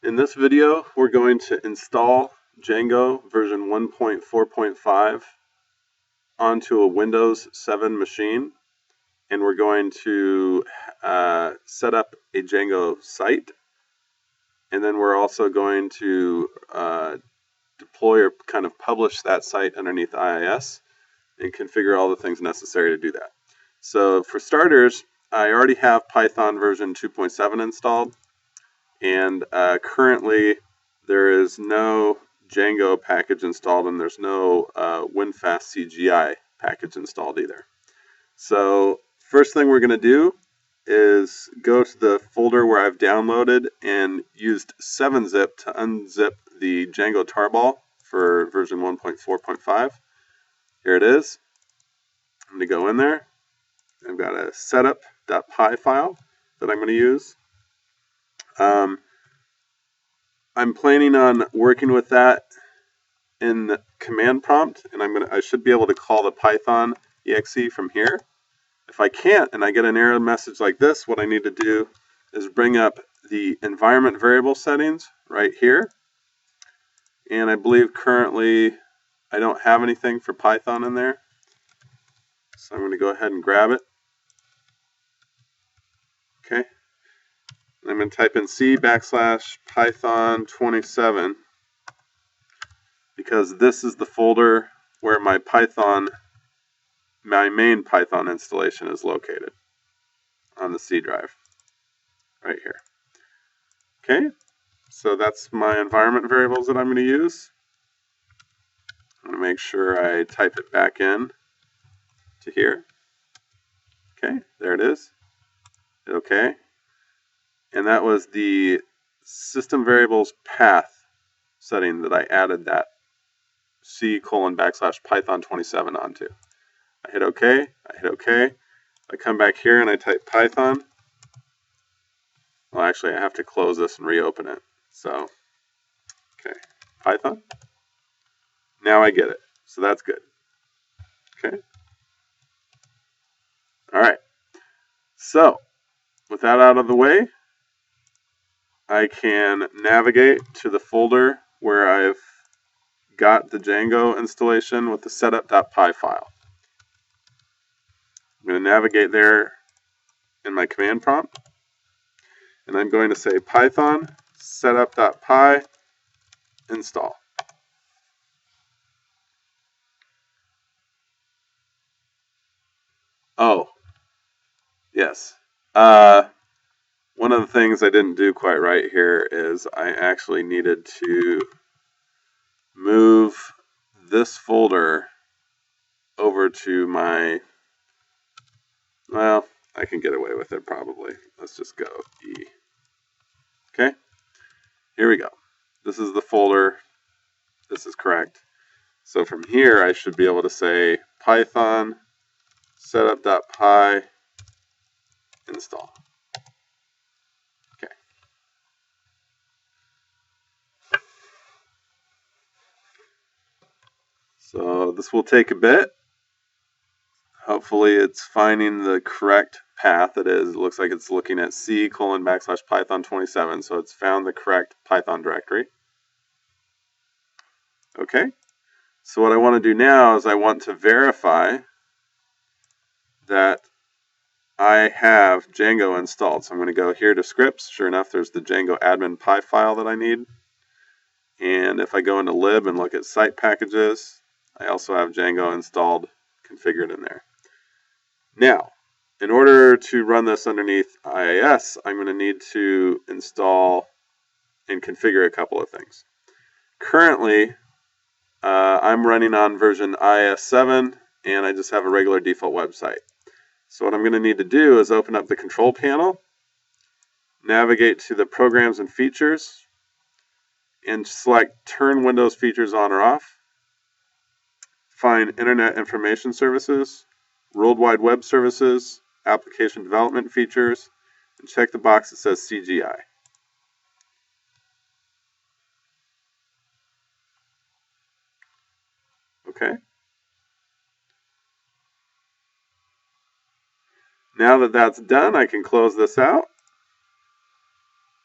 In this video, we're going to install Django version 1.4.5 onto a Windows 7 machine, and we're going to set up a Django site, and then we're also going to deploy or kind of publish that site underneath IIS and configure all the things necessary to do that. So for starters, I already have Python version 2.7 installed, and currently there is no Django package installed, and there's no WinFast CGI package installed either. So first thing we're going to do is go to the folder where I've downloaded and used 7-zip to unzip the Django tarball for version 1.4.5. Here it is. I'm going to go in there. I've got a setup.py file that I'm going to use. I'm planning on working with that in the command prompt, and I should be able to call the Python exe from here. If I can't and I get an error message like this, what I need to do is bring up the environment variable settings right here. And I believe currently I don't have anything for Python in there. So I'm going to go ahead and grab it. Okay. I'm going to type in C/Python 27 because this is the folder where my main Python installation is located on the C drive right here. Okay, so that's my environment variables that I'm going to use. I'm going to make sure I type it back in to here. Okay, there it is. Okay. And that was the system variables path setting that I added that C:\Python 27 onto. I hit OK, I hit OK. I come back here and I type Python. Well, actually, I have to close this and reopen it. So, okay, Python. Now I get it. So that's good. Okay. All right. So, with that out of the way, I can navigate to the folder where I've got the Django installation with the setup.py file. I'm going to navigate there in my command prompt, and I'm going to say Python setup.py install. Oh, yes. One of the things I didn't do quite right here is I actually needed to move this folder over to my, well, I can get away with it probably. Let's just go E. Okay, here we go. This is the folder. This is correct. So from here, I should be able to say Python setup.py install. Okay. So this will take a bit. Hopefully it's finding the correct path. It is. It looks like it's looking at C:\Python 27, so it's found the correct Python directory. Okay. So what I want to do now is I want to verify that I have Django installed. So I'm going to go here to scripts. Sure enough, there's the Django admin py file that I need. And if I go into lib and look at site packages, I also have Django installed, configured in there. Now, in order to run this underneath IIS, I'm going to need to install and configure a couple of things. Currently, I'm running on version IIS 7, and I just have a regular default website. So what I'm going to need to do is open up the control panel, navigate to the programs and features, and select turn Windows features on or off. Find Internet Information Services, World Wide Web Services, Application Development Features, and check the box that says CGI. Okay. Now that that's done, I can close this out.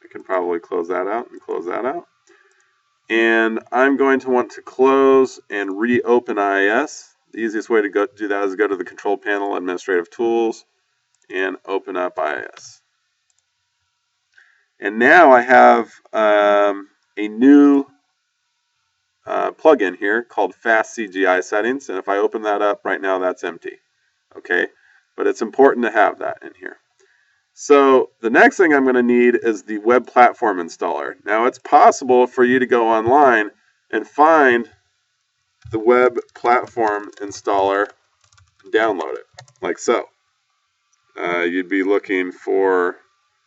I I can probably close that out and close that out. And I'm going to want to close and reopen IIS. The easiest way to do that is go to the Control Panel, Administrative Tools, and open up IIS. And now I have a new plugin here called Fast CGI Settings. And if I open that up right now, that's empty. Okay, but it's important to have that in here. So the next thing I'm going to need is the web platform installer. Now it's possible for you to go online and find the web platform installer and download it, like so. You'd be looking for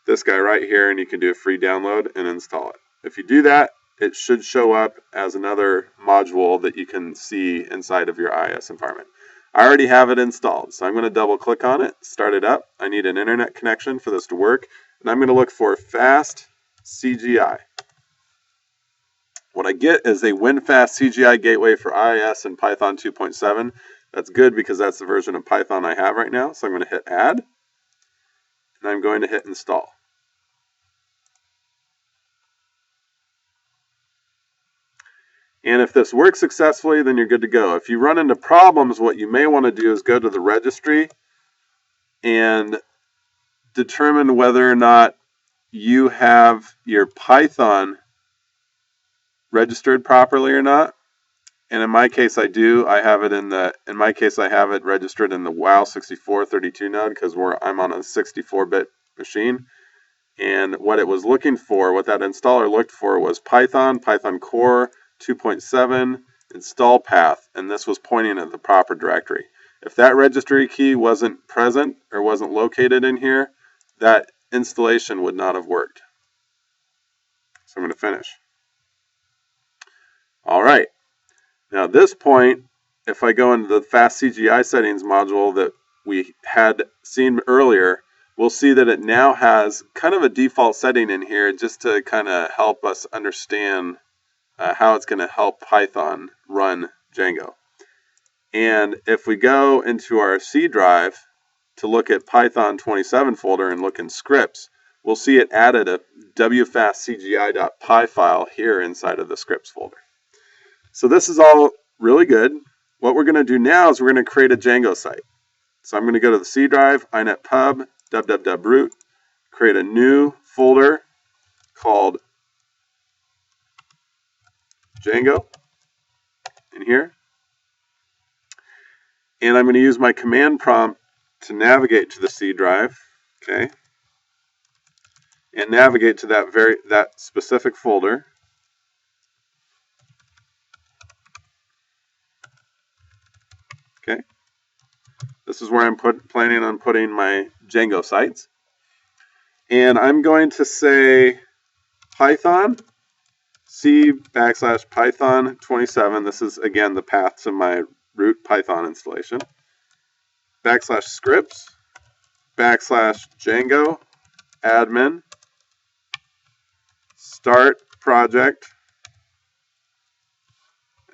this guy right here, and you can do a free download and install it. If you do that, it should show up as another module that you can see inside of your IIS environment. I already have it installed, so I'm going to double click on it, start it up. I need an internet connection for this to work, and I'm going to look for Fast CGI. What I get is a WinFast CGI gateway for IIS and Python 2.7. That's good because that's the version of Python I have right now, so I'm going to hit Add, and I'm going to hit Install. And if this works successfully, then you're good to go. If you run into problems, what you may want to do is go to the registry and determine whether or not you have your Python registered properly or not. And in my case, I do. I have it in my case, I have it registered in the WoW 6432 node because I'm on a 64-bit machine. And what it was looking for, what that installer looked for, was Python Core 2.7 install path, and this was pointing at the proper directory. If that registry key wasn't present or wasn't located in here, that installation would not have worked. So I'm going to finish. All right. Now at this point, if I go into the Fast CGI Settings module that we had seen earlier, we'll see that it now has kind of a default setting in here just to kind of help us understand how it's going to help Python run Django. And if we go into our C drive to look at Python 27 folder and look in scripts, we'll see it added a wfastcgi.py file here inside of the scripts folder. So this is all really good. What we're going to do now is we're going to create a Django site. So I'm going to go to the C drive, inetpub, www.root, create a new folder called Django in here. And I'm going to use my command prompt to navigate to the C drive, okay? And navigate to that specific folder. Okay. This is where I'm planning on putting my Django sites. And I'm going to say Python C/Python 27. This is, again, the path to my root Python installation. /scripts, /Django, admin, start project.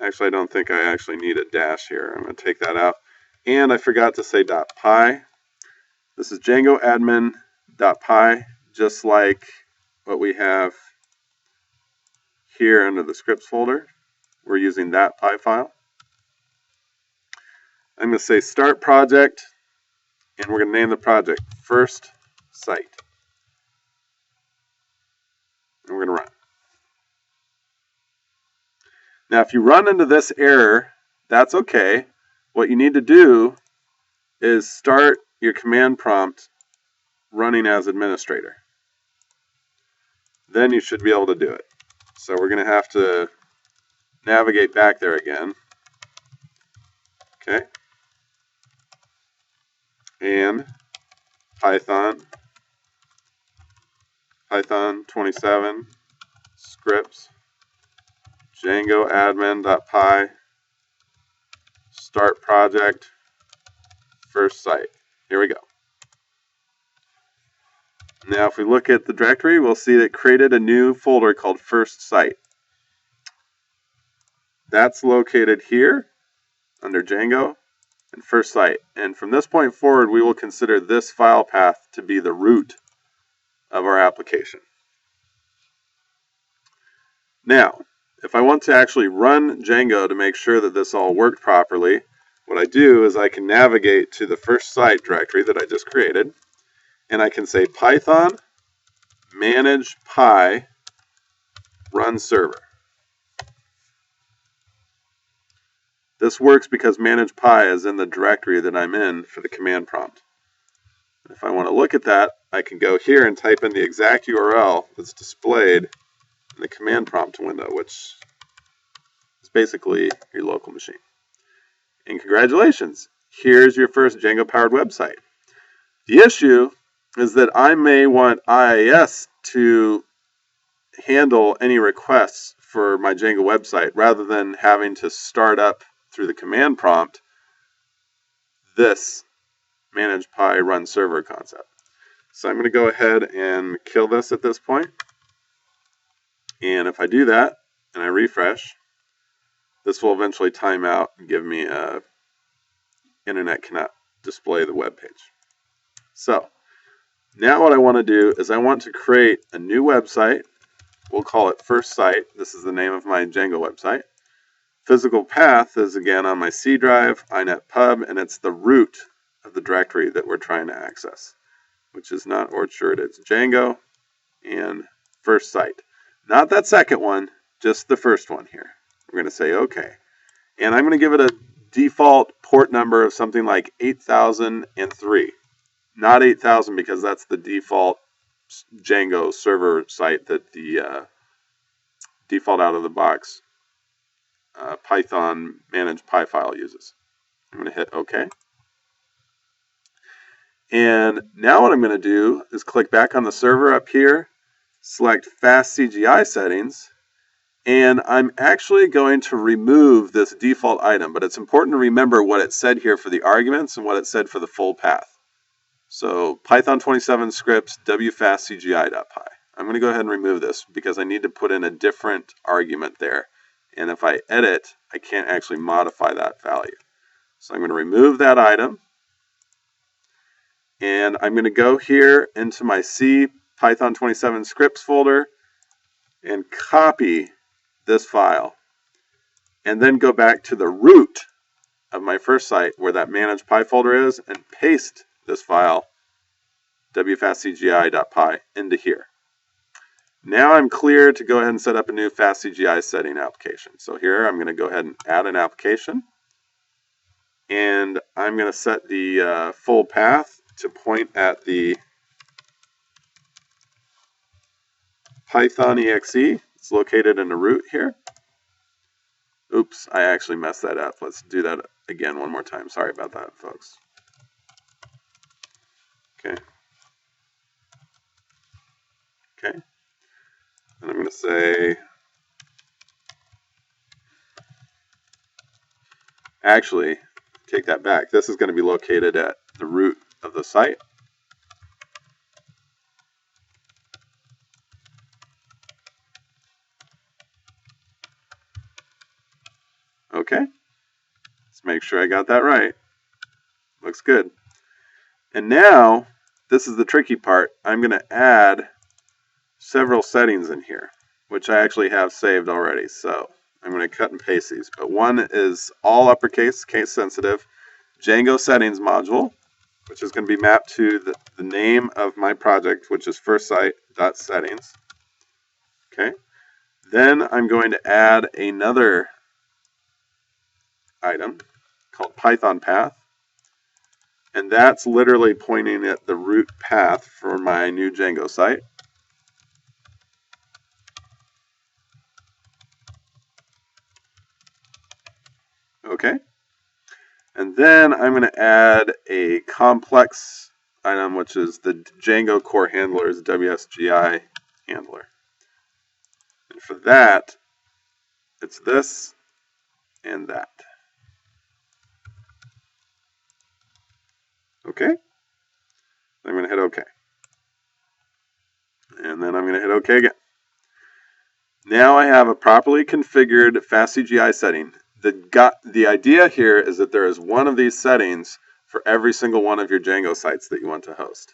Actually, I don't think I actually need a dash here. I'm going to take that out. And I forgot to say .py. This is Django admin.py, just like what we have here under the scripts folder. We're using that .py file. I'm going to say start project, and we're going to name the project first site. And we're going to run. Now, if you run into this error, that's okay. What you need to do is start your command prompt running as administrator. Then you should be able to do it. So we're going to have to navigate back there again. Okay. And Python 27 scripts Django admin.py start project first site. Here we go. Now if we look at the directory, we'll see that it created a new folder called first site. That's located here under Django and first site. And from this point forward, we will consider this file path to be the root of our application. Now, if I want to actually run Django to make sure that this all worked properly, what I do is I can navigate to the first site directory that I just created, and I can say Python manage pi run server. This works because manage pi is in the directory that I'm in for the command prompt. If I want to look at that, I can go here and type in the exact URL that's displayed in the command prompt window, which is basically your local machine. And congratulations, here's your first Django-powered website. The issue is that I may want IIS to handle any requests for my Django website rather than having to start up through the command prompt this manage pi run server concept. So I'm going to go ahead and kill this at this point. And if I do that and I refresh, this will eventually time out and give me a internet cannot display the web page. So now what I want to do is I want to create a new website. We'll call it first site. This is the name of my Django website. Physical path is again on my C drive, inetpub, and it's the root of the directory that we're trying to access, which is not Orchard, it's Django and first site. Not that second one, just the first one here. We're going to say OK. And I'm going to give it a default port number of something like 8003. Not 8000 because that's the default Django server site that the default out of the box Python manage pi file uses. I'm going to hit OK. And now what I'm going to do is click back on the server up here, select fast CGI settings, and I'm actually going to remove this default item, but it's important to remember what it said here for the arguments and what it said for the full path. So Python 27 scripts wfastcgi.py. I'm going to go ahead and remove this because I need to put in a different argument there. And if I edit, I can't actually modify that value. So I'm going to remove that item. And I'm going to go here into my C Python 27 scripts folder and copy this file. And then go back to the root of my first site where that manage pi folder is and paste this file, wfastcgi.py, into here. Now I'm clear to go ahead and set up a new fastCGI setting application. So here I'm going to go ahead and add an application. And I'm going to set the full path to point at the Python exe. It's located in the root here. Oops, I actually messed that up. Let's do that again one more time. Sorry about that, folks. Okay. Okay. And I'm going to say, actually, take that back. This is going to be located at the root of the site. Okay. Let's make sure I got that right. Looks good. And now, this is the tricky part. I'm going to add several settings in here, which I actually have saved already. So I'm going to cut and paste these. But one is all uppercase, case sensitive, Django settings module, which is going to be mapped to the name of my project, which is firstsite.settings. Okay. Then I'm going to add another item called Python path. And that's literally pointing at the root path for my new Django site. Okay. And then I'm going to add a complex item, which is the Django core handler's WSGI handler. And for that, it's this and that. Okay. I'm going to hit OK. And then I'm going to hit OK again. Now I have a properly configured fastCGI setting. The idea here is that there is one of these settings for every single one of your Django sites that you want to host.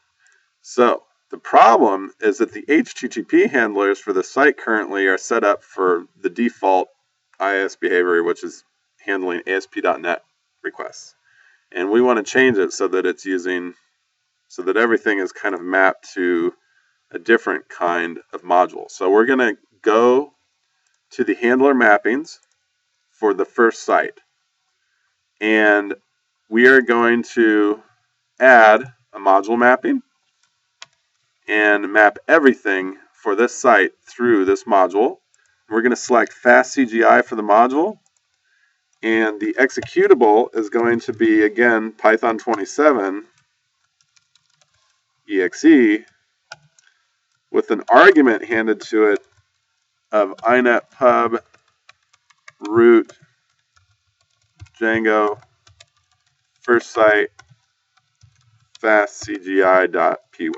So The problem is that the HTTP handlers for the site currently are set up for the default IIS behavior, which is handling ASP.NET requests. And we want to change it so that everything is kind of mapped to a different kind of module. So we're going to go to the handler mappings for the first site. And we are going to add a module mapping and map everything for this site through this module. We're going to select fast CGI for the module. And the executable is going to be, again, Python 27 exe with an argument handed to it of inet pub root Django first site fastcgi.py.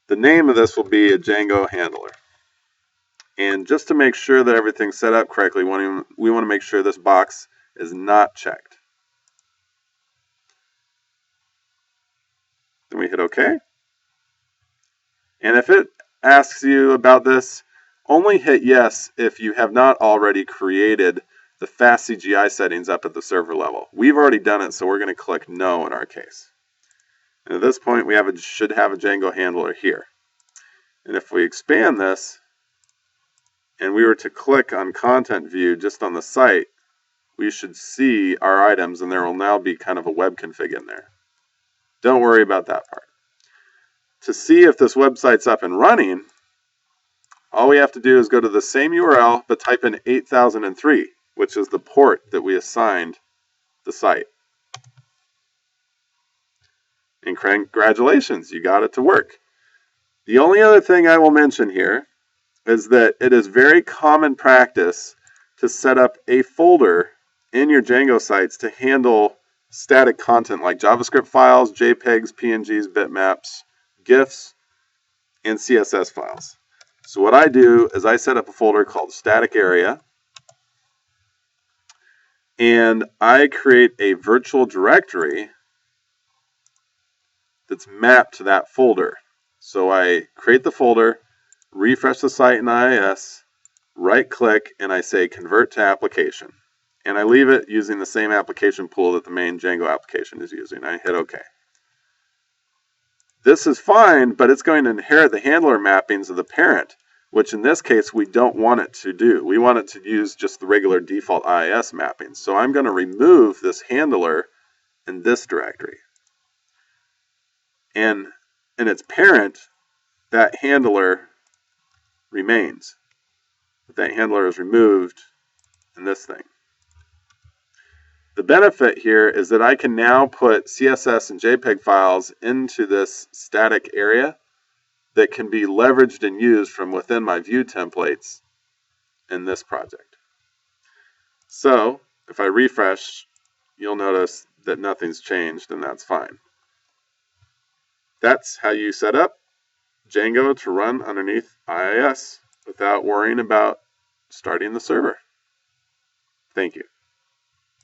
The name of this will be a Django handler. And just to make sure that everything's set up correctly, we want to make sure this box is not checked. Then we hit OK. And if it asks you about this, only hit yes if you have not already created the fast CGI settings up at the server level. We've already done it, so we're going to click no in our case. And at this point, we should have a Django handler here. And if we expand this, and we were to click on content view just on the site, we should see our items, and there will now be kind of a web config in there. Don't worry about that part. To see if this website's up and running, all we have to do is go to the same URL, but type in 8003, which is the port that we assigned the site. And congratulations, you got it to work. The only other thing I will mention here is that it is very common practice to set up a folder in your Django sites to handle static content like JavaScript files, JPEGs, PNGs, bitmaps, GIFs, and CSS files. So what I do is I set up a folder called static area, and I create a virtual directory that's mapped to that folder. So I create the folder, refresh the site in IIS, right-click, and I say Convert to Application. And I leave it using the same application pool that the main Django application is using. I hit OK. This is fine, but it's going to inherit the handler mappings of the parent, which in this case we don't want it to do. We want it to use just the regular default IIS mappings. So I'm going to remove this handler in this directory. And in its parent, that handler remains. But that handler is removed in this thing. The benefit here is that I can now put CSS and JPEG files into this static area that can be leveraged and used from within my view templates in this project. So if I refresh, you'll notice that nothing's changed, and that's fine. That's how you set up Django to run underneath IIS without worrying about starting the server. Thank you.